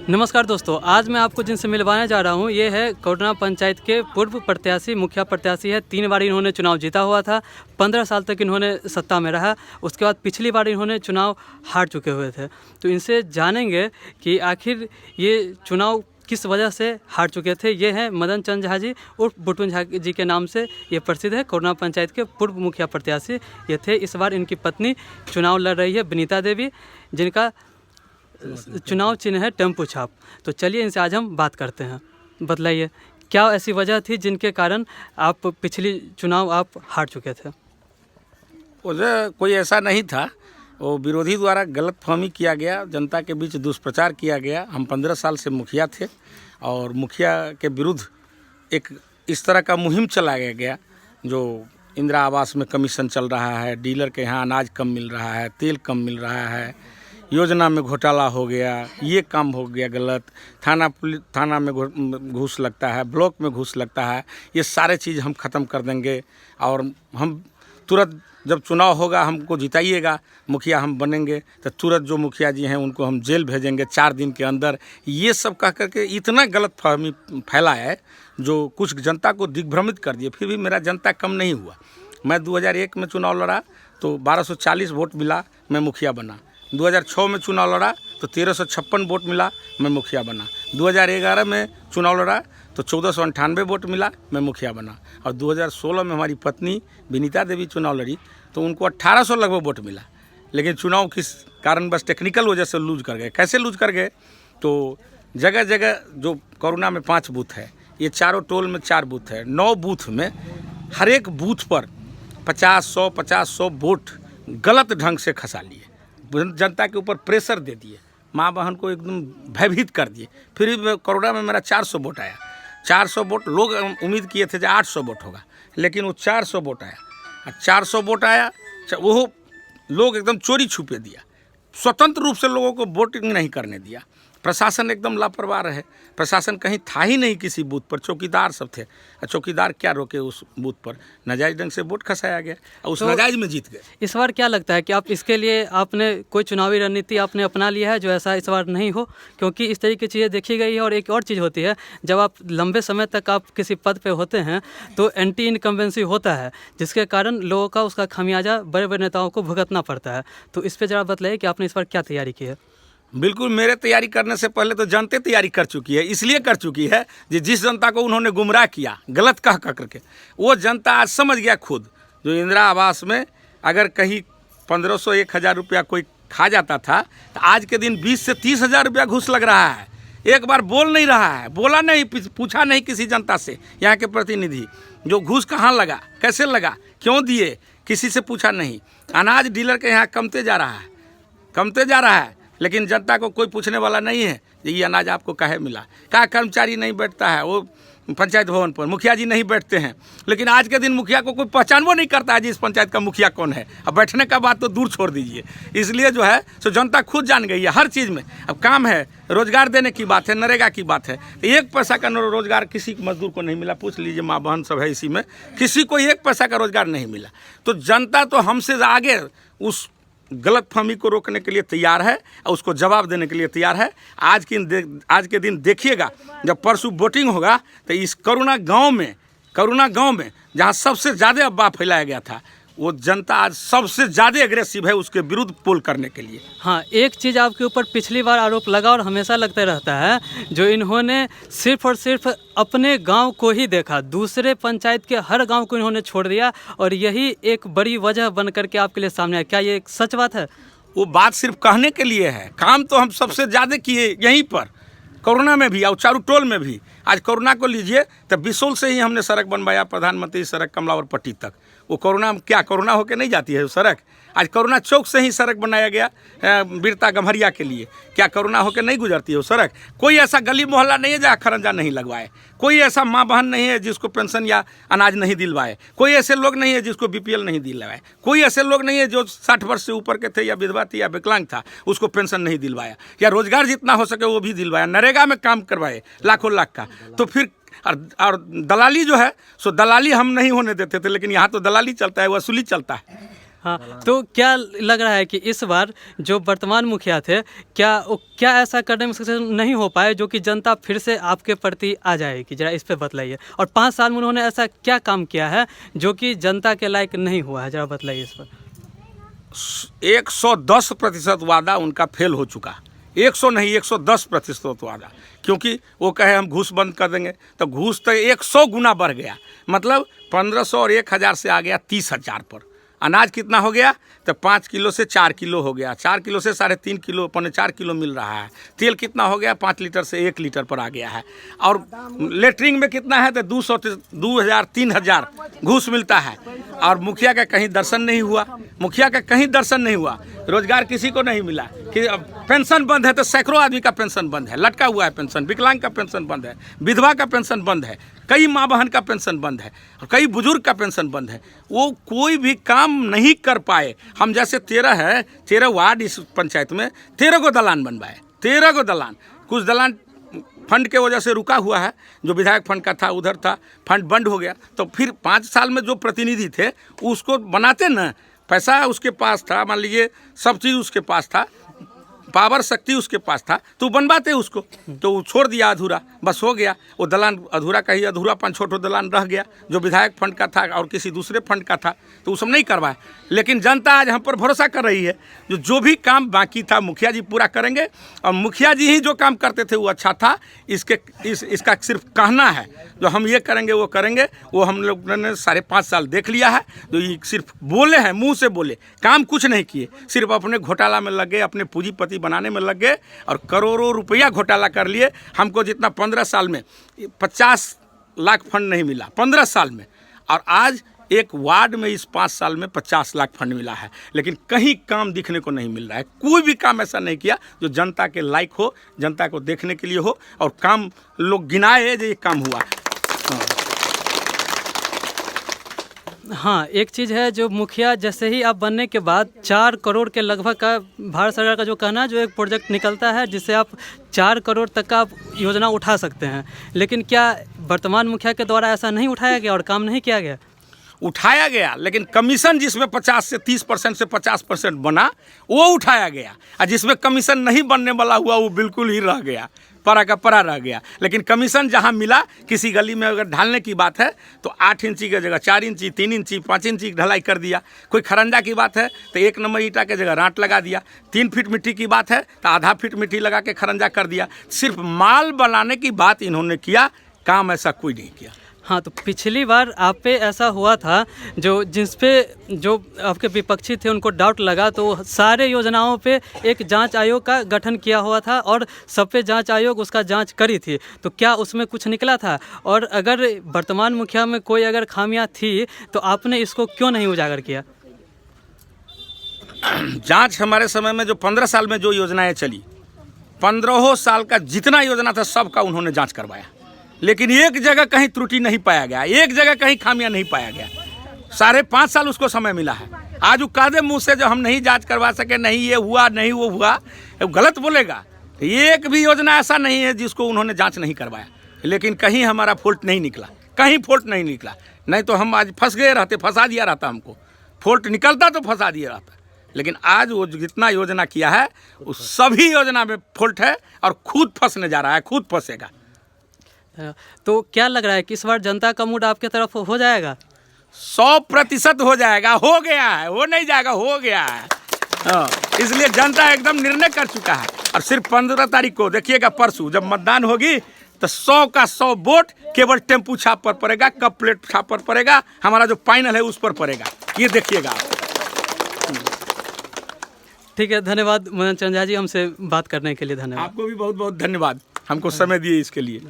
नमस्कार दोस्तों, आज मैं आपको जिनसे मिलवाने जा रहा हूँ ये है कोडरमा पंचायत के पूर्व प्रत्याशी, मुखिया प्रत्याशी है। 3 बार इन्होंने चुनाव जीता हुआ था। 15 साल तक इन्होंने सत्ता में रहा। उसके बाद पिछली बार इन्होंने चुनाव हार चुके हुए थे। तो इनसे जानेंगे कि आखिर ये चुनाव किस वजह से हार चुके थे। ये हैं मदन चंद झा जी उर्फ बुटुन झा जी के नाम से ये प्रसिद्ध है। कोडरमा पंचायत के पूर्व मुखिया प्रत्याशी ये थे। इस बार इनकी पत्नी चुनाव लड़ रही है, विनीता देवी, जिनका चुनाव चिन्ह है टेम्पो छाप। तो चलिए इनसे आज हम बात करते हैं। बतलाइए, क्या ऐसी वजह थी जिनके कारण आप पिछली चुनाव आप हार चुके थे? वजह कोई ऐसा नहीं था। वो विरोधी द्वारा गलतफहमी किया गया, जनता के बीच दुष्प्रचार किया गया। हम 15 साल से मुखिया थे और मुखिया के विरुद्ध एक इस तरह का मुहिम चलाया गया जो इंदिरा आवास में कमीशन चल रहा है, डीलर के यहाँ अनाज कम मिल रहा है, तेल कम मिल रहा है, योजना में घोटाला हो गया, ये काम हो गया गलत, थाना में घूस लगता है, ब्लॉक में घूस लगता है। ये सारे चीज़ हम ख़त्म कर देंगे और हम तुरंत जब चुनाव होगा हमको जिताइएगा, मुखिया हम बनेंगे तो तुरंत जो मुखिया जी हैं उनको हम जेल भेजेंगे 4 दिन के अंदर। ये सब कह करके इतना गलत फहमी फैला है जो कुछ जनता को दिग्भ्रमित कर दिए। फिर भी मेरा जनता कम नहीं हुआ। मैं 2001 में चुनाव लड़ा तो 1240 वोट मिला, मैं मुखिया बना। 2006 में चुनाव लड़ा तो 1356 वोट मिला, मैं मुखिया बना। 2011 में चुनाव लड़ा तो 1498 वोट मिला, मैं मुखिया बना। और 2016 में हमारी पत्नी विनीता देवी चुनाव लड़ी तो उनको 1800 लगभग वोट मिला। लेकिन चुनाव किस कारण बस टेक्निकल वजह से लूज कर गए। कैसे लूज कर गए? तो जगह जगह जो कोरोना में 5 बूथ है, ये चारों टोल में 4 बूथ है, 9 बूथ में हर एक बूथ पर 50-100 वोट गलत ढंग से खसा लिए, जनता के ऊपर प्रेशर दे दिए, माँ बहन को एकदम भयभीत कर दिए। फिर भी कोरोना में मेरा 400 वोट आया। 400 वोट, लोग उम्मीद किए थे जो 800 वोट होगा, लेकिन वो 400 वोट आया। 400 वोट आया, वो लोग एकदम चोरी छुपे दिया, स्वतंत्र रूप से लोगों को वोटिंग नहीं करने दिया। प्रशासन एकदम लापरवाह रहे। प्रशासन कहीं था ही नहीं किसी बूथ पर, चौकीदार सब थे। चौकीदार क्या रोके उस बूथ पर? नाजायज ढंग से वोट खसाया गया और उस नाजायज में जीत गए। इस बार क्या लगता है कि आप इसके लिए आपने कोई चुनावी रणनीति आपने अपना लिया है जो ऐसा इस बार नहीं हो? क्योंकि इस तरह की चीज़ें देखी गई है। और एक और चीज़ होती है, जब आप लंबे समय तक आप किसी पद पे होते हैं तो एंटी इनकम्बेंसी होता है, जिसके कारण लोगों का उसका खामियाजा बड़े बड़े नेताओं को भुगतना पड़ता है। तो इस पर ज़रा बतलाइए कि आपने इस बार क्या तैयारी की है? बिल्कुल, मेरे तैयारी करने से पहले तो जनता तैयारी कर चुकी है। इसलिए कर चुकी है कि जिस जनता को उन्होंने गुमराह किया गलत कह करके, वो जनता आज समझ गया खुद। जो इंदिरा आवास में अगर कहीं 1500-1000 रुपया कोई खा जाता था तो आज के दिन 20 से 30 हज़ार रुपया घूस लग रहा है। एक बार बोल नहीं रहा है, बोला नहीं, पूछा नहीं किसी जनता से। यहाँ के प्रतिनिधि जो घूस कहाँ लगा, कैसे लगा, क्यों दिए, किसी से पूछा नहीं। अनाज डीलर के यहाँ कमते जा रहा है, लेकिन जनता को कोई पूछने वाला नहीं है ये अनाज आपको काहे मिला। क्या कर्मचारी नहीं बैठता है वो पंचायत भवन पर, मुखिया जी नहीं बैठते हैं, लेकिन आज के दिन मुखिया को कोई पहचानबो नहीं करता है जी इस पंचायत का मुखिया कौन है। अब बैठने का बात तो दूर छोड़ दीजिए। इसलिए जो है सो जनता खुद जान गई है हर चीज़ में। अब काम है, रोजगार देने की बात है, नरेगा की बात है, तो 1 पैसा का रोजगार किसी मजदूर को नहीं मिला। पूछ लीजिए, माँ बहन सब है इसी में, किसी को 1 पैसा का रोजगार नहीं मिला। तो जनता तो हमसे आगे उस गलतफहमी को रोकने के लिए तैयार है और उसको जवाब देने के लिए तैयार है। आज के दिन देखिएगा, जब परसों वोटिंग होगा तो इस करुणा गांव में जहां सबसे ज़्यादा अफवाह फैलाया गया था, वो जनता आज सबसे ज़्यादा एग्रेसिव है उसके विरुद्ध पोल करने के लिए। हाँ, एक चीज़ आपके ऊपर पिछली बार आरोप लगा और हमेशा लगता रहता है, जो इन्होंने सिर्फ और सिर्फ अपने गांव को ही देखा, दूसरे पंचायत के हर गांव को इन्होंने छोड़ दिया, और यही एक बड़ी वजह बन करके आपके लिए सामने आया। क्या ये एक सच बात है? वो बात सिर्फ कहने के लिए है, काम तो हम सबसे ज़्यादा किए यहीं पर, कोरोना में भी और चारू टोल में भी। आज कोरोना को लीजिए तो बिसोल से ही हमने सड़क बनवाया, प्रधानमंत्री सड़क कमलावर पट्टी तक। वो कोरोना क्या कोरोना होके नहीं जाती है वो सड़क? आज कोरोना चौक से ही सड़क बनाया गया बीरता गम्हरिया के लिए। क्या कोरोना होके नहीं गुजरती है वो सड़क? कोई ऐसा गली मोहल्ला नहीं है जहाँ खरंजा नहीं लगवाए। कोई ऐसा माँ बहन नहीं है जिसको पेंशन या अनाज नहीं दिलवाए। कोई ऐसे लोग नहीं है जिसको BPL नहीं दिलवाए। कोई ऐसे लोग नहीं है जो 60 वर्ष से ऊपर के थे या विधवा थी या विकलांग था उसको पेंशन नहीं दिलवाया, या रोजगार जितना हो सके वो भी दिलवाया, नरेगा में काम करवाए लाखों लाख का। तो फिर और दलाली जो है सो दलाली हम नहीं होने देते थे, लेकिन यहाँ तो दलाली चलता है, वसूली चलता है। हाँ, तो क्या लग रहा है कि इस बार जो वर्तमान मुखिया थे, क्या ऐसा करने में सक्सेस नहीं हो पाए जो कि जनता फिर से आपके प्रति आ जाएगी? जरा इस पे बतलाइए। और 5 साल में उन्होंने ऐसा क्या काम किया है जो कि जनता के लायक नहीं हुआ है? जरा बतलाइए इस पर। 110% वादा उनका फेल हो चुका। 100 नहीं, 110% वादा, क्योंकि वो कहे हम घूस बंद कर देंगे, तो घूस तो 100 गुना बढ़ गया। मतलब 1500 और 1000 से आ गया 30,000 पर। अनाज कितना हो गया? तो 5 किलो से 4 किलो हो गया, 4 किलो से 3.5 किलो, 4 किलो मिल रहा है। तेल कितना हो गया? 5 लीटर से 1 लीटर पर आ गया है। और लेटरिंग में कितना है? तो 200 2000 3000 घूस मिलता है। और मुखिया का कहीं दर्शन नहीं हुआ, मुखिया का कहीं दर्शन नहीं हुआ। रोजगार किसी को नहीं मिला। कि पेंशन बंद है तो सैकड़ों आदमी का पेंशन बंद है, लटका हुआ है पेंशन। विकलांग का पेंशन बंद है, विधवा का पेंशन बंद है, कई माँ बहन का पेंशन बंद है, और कई बुजुर्ग का पेंशन बंद है। वो कोई भी काम नहीं कर पाए। हम जैसे 13 वार्ड इस पंचायत में 13 को दलान बनवाए, 13 को दलान। कुछ दलान फंड के वजह से रुका हुआ है, जो विधायक फंड का था उधर था, फंड बंद हो गया। तो फिर 5 साल में जो प्रतिनिधि थे उसको बनाते ना, पैसा उसके पास था, मान लीजिए सब चीज़ उसके पास था, पावर शक्ति उसके पास था, तो बनवाते उसको। तो वो छोड़ दिया अधूरा, बस हो गया वो दलान अधूरा का ही अधूरा। 5 दलान रह गया जो विधायक फंड का था और किसी दूसरे फंड का था, तो वो सब नहीं करवाया। लेकिन जनता आज हम पर भरोसा कर रही है, जो भी काम बाकी था मुखिया जी पूरा करेंगे। और मुखिया जी ही जो काम करते थे वो अच्छा था। इसका सिर्फ कहना है, जो हम ये करेंगे वो करेंगे, वो हम लोग ने 5.5 साल देख लिया है। जो ये सिर्फ बोले हैं, मुंह से बोले, काम कुछ नहीं किए, सिर्फ अपने घोटाला में लग गए, अपने पूंजीपति बनाने में लग गए और करोड़ों रुपया घोटाला कर लिए। हमको जितना 15 साल में 50 लाख फंड नहीं मिला 15 साल में, और आज एक वार्ड में इस 5 साल में 50 लाख फंड मिला है। लेकिन कहीं काम दिखने को नहीं मिल रहा है। कोई भी काम ऐसा नहीं किया जो जनता के लायक हो, जनता को देखने के लिए हो, और काम लोग गिनाए जो ये काम हुआ। हाँ, एक चीज़ है जो मुखिया जैसे ही आप बनने के बाद 4 करोड़ के लगभग का भारत सरकार का जो कहना है, जो एक प्रोजेक्ट निकलता है जिससे आप 4 करोड़ तक का आप योजना उठा सकते हैं। लेकिन क्या वर्तमान मुखिया के द्वारा ऐसा नहीं उठाया गया और काम नहीं किया गया? उठाया गया, लेकिन कमीशन जिसमें 50 से 30% से 50% बना वो उठाया गया, और जिसमें कमीशन नहीं बनने वाला हुआ वो बिल्कुल ही रह गया, परा का परा रह गया। लेकिन कमीशन जहां मिला, किसी गली में अगर ढालने की बात है तो 8 इंची की जगह 4 इंची, 3 इंची, 5 इंची की ढलाई कर दिया। कोई खरंजा की बात है तो 1 नंबर ईंटा के जगह रांट लगा दिया। 3 फीट मिट्टी की बात है तो आधा फीट मिट्टी लगा के खरंजा कर दिया। सिर्फ माल बनाने की बात इन्होंने किया, काम ऐसा कोई नहीं किया। हाँ, तो पिछली बार आप पे ऐसा हुआ था, जिस पे जो आपके विपक्षी थे उनको डाउट लगा, तो सारे योजनाओं पे एक जांच आयोग का गठन किया हुआ था और सब पे जांच आयोग उसका जांच करी थी। तो क्या उसमें कुछ निकला था? और अगर वर्तमान मुखिया में कोई अगर खामियां थी तो आपने इसको क्यों नहीं उजागर किया? जांच हमारे समय में जो 15 साल में जो योजनाएं चली, 15 साल का जितना योजना था सबका उन्होंने जाँच करवाया। लेकिन एक जगह कहीं त्रुटि नहीं पाया गया, एक जगह कहीं खामियां नहीं पाया गया। 5.5 साल उसको समय मिला है। आज वो कादे मुंह से जो हम नहीं जांच करवा सके, नहीं ये हुआ, नहीं वो हुआ, गलत बोलेगा। एक भी योजना ऐसा नहीं है जिसको उन्होंने जांच नहीं करवाया। लेकिन कहीं हमारा फॉल्ट नहीं निकला, कहीं फॉल्ट नहीं निकला। नहीं तो हम आज फंस गए रहते, फंसा दिया रहता हमको। फॉल्ट निकलता तो फंसा दिया रहता। लेकिन आज वो जितना योजना किया है उस सभी योजना में फॉल्ट है, और खुद फंसने जा रहा है, खुद फंसेगा। तो क्या लग रहा है कि इस बार जनता का मूड आपके तरफ हो जाएगा? 100% हो जाएगा, हो गया है, हो नहीं जाएगा, हो गया है। इसलिए जनता एकदम निर्णय कर चुका है। और सिर्फ 15 तारीख को देखिएगा, परसों जब मतदान होगी तो 100 का 100 वोट केवल टेम्पू छाप पर पड़ेगा, कप प्लेट छाप पर पड़ेगा, हमारा जो पैनल है उस पर पड़ेगा। ये देखिएगा। ठीक है, धन्यवाद मनन चंद्र जी, हमसे बात करने के लिए धन्यवाद। आपको भी बहुत बहुत धन्यवाद, हमको समय दिए इसके लिए।